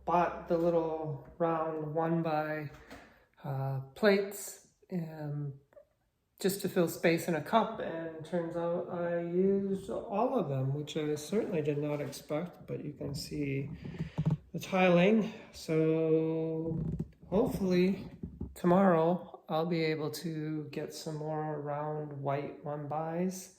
bought the little round 1x plates just to fill space in a cup, and turns out I used all of them, which I certainly did not expect, but you can see the tiling. So hopefully tomorrow I'll be able to get some more round white 1x's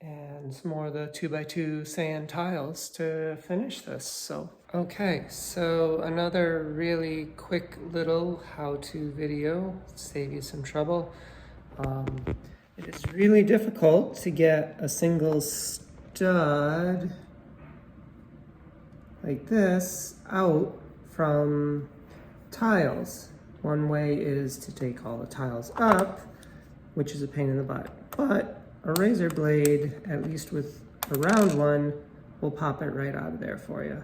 and some more of the 2x2 sand tiles to finish this. So okay, so another really quick little how-to video, save you some trouble. It is really difficult to get a single stud like this out from tiles. One way is to take all the tiles up, which is a pain in the butt, but a razor blade, at least with a round one, will pop it right out of there for you.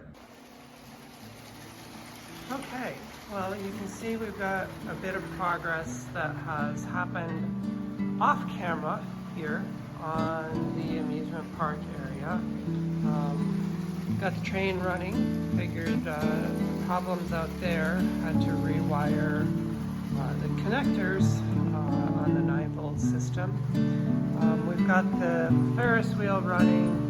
Okay, well, you can see we've got a bit of progress that has happened off camera here on the amusement park area. Got the train running, figured problems out there, had to rewire the connectors on the 9-volt system. We've got the Ferris wheel running.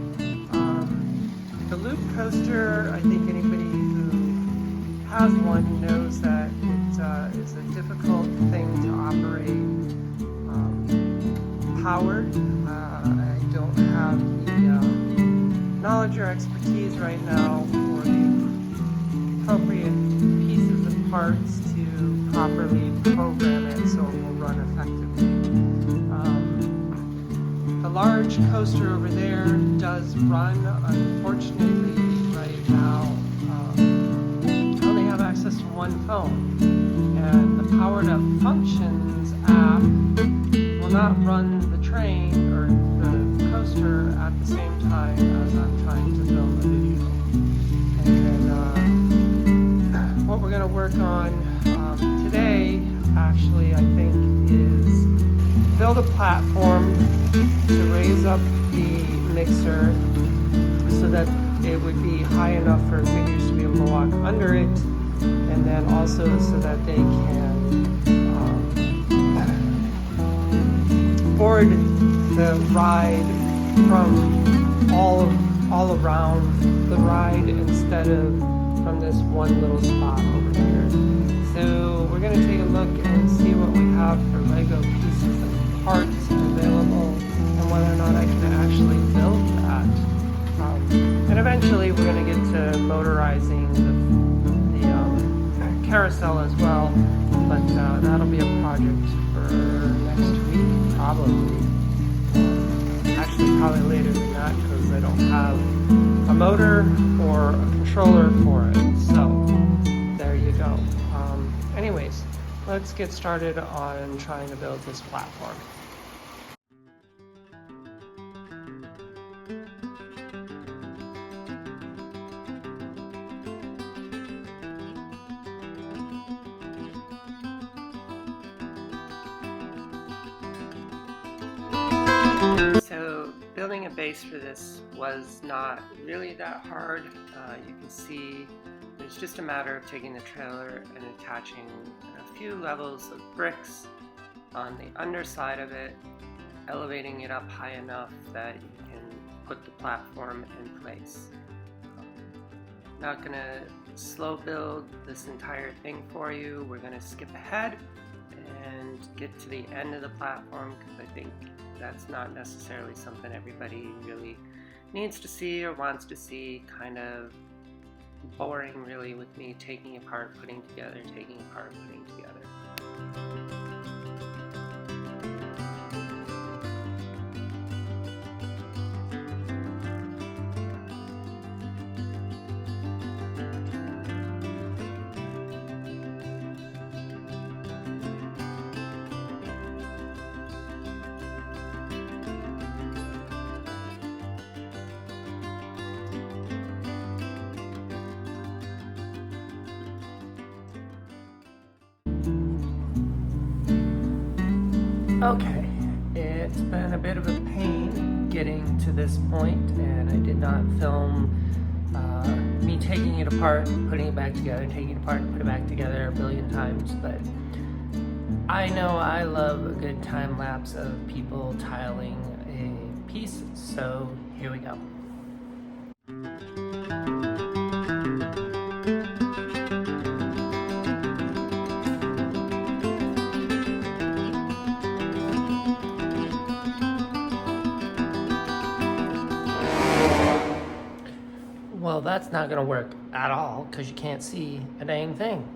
The loop coaster, I think anybody who has one knows that it is a difficult thing to operate powered. I don't have the knowledge or expertise right now for the appropriate pieces and parts to properly program it so it will run effectively. The large coaster over there does run. Unfortunately, right now, I only have access to one phone, and the Powered Up Functions app will not run the train or the coaster at the same time as I'm trying to film a video. And then what we're going to work on today, actually, I think, is build a platform to raise up the mixer so that it would be high enough for figures to be able to walk under it, and then also so that they can board the ride from all around the ride instead of from this one little spot over here. So we're going to take a look and see what we have for Lego pieces and parts available, and whether or not I can actually build that. And eventually we're going to get to motorizing the carousel as well, but that'll be a project for next week, probably. Actually, probably later than that, because I don't have a motor or a controller for it. So there you go. Anyways, let's get started on trying to build this platform. So building a base for this was not really that hard. You can see it's just a matter of taking the trailer and attaching a few levels of bricks on the underside of it, elevating it up high enough that you can put the platform in place. Not going to slow build this entire thing for you. We're going to skip ahead and get to the end of the platform, because I think that's not necessarily something everybody really needs to see or wants to see. Kind of boring, really, with me taking apart, putting together, taking apart, putting together. Okay, it's been a bit of a pain getting to this point, and I did not film me me taking it apart, putting it back together, taking it apart, put it back together a billion times, but I know I love a good time lapse of people tiling a piece, so here we go. Well, that's not gonna work at all because you can't see a dang thing.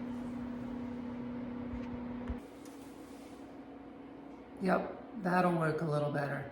Yep, that'll work a little better.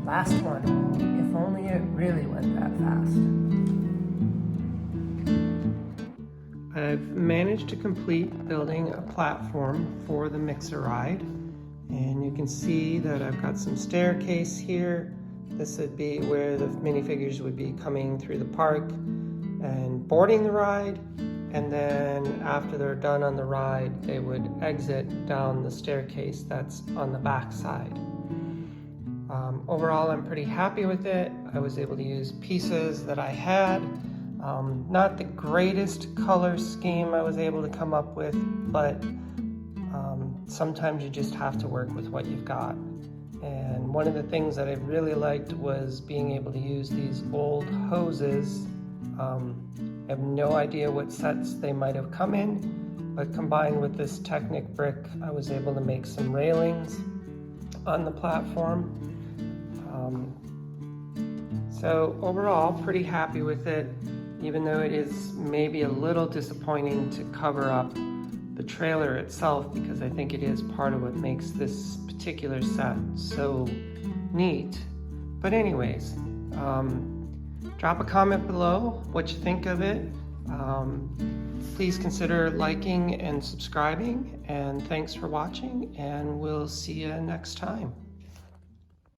Last one. If only it really went that fast. I've managed to complete building a platform for the mixer ride, and you can see that I've got some staircase here. This would be where the minifigures would be coming through the park and boarding the ride, and then after they're done on the ride they would exit down the staircase that's on the back side. Overall, I'm pretty happy with it. I was able to use pieces that I had. Not the greatest color scheme I was able to come up with, but sometimes you just have to work with what you've got. And one of the things that I really liked was being able to use these old hoses. I have no idea what sets they might have come in, but combined with this Technic brick, I was able to make some railings on the platform. So overall, pretty happy with it, even though it is maybe a little disappointing to cover up the trailer itself, because I think it is part of what makes this particular set so neat. But anyways, drop a comment below what you think of it. Please consider liking and subscribing, and thanks for watching, and we'll see you next time.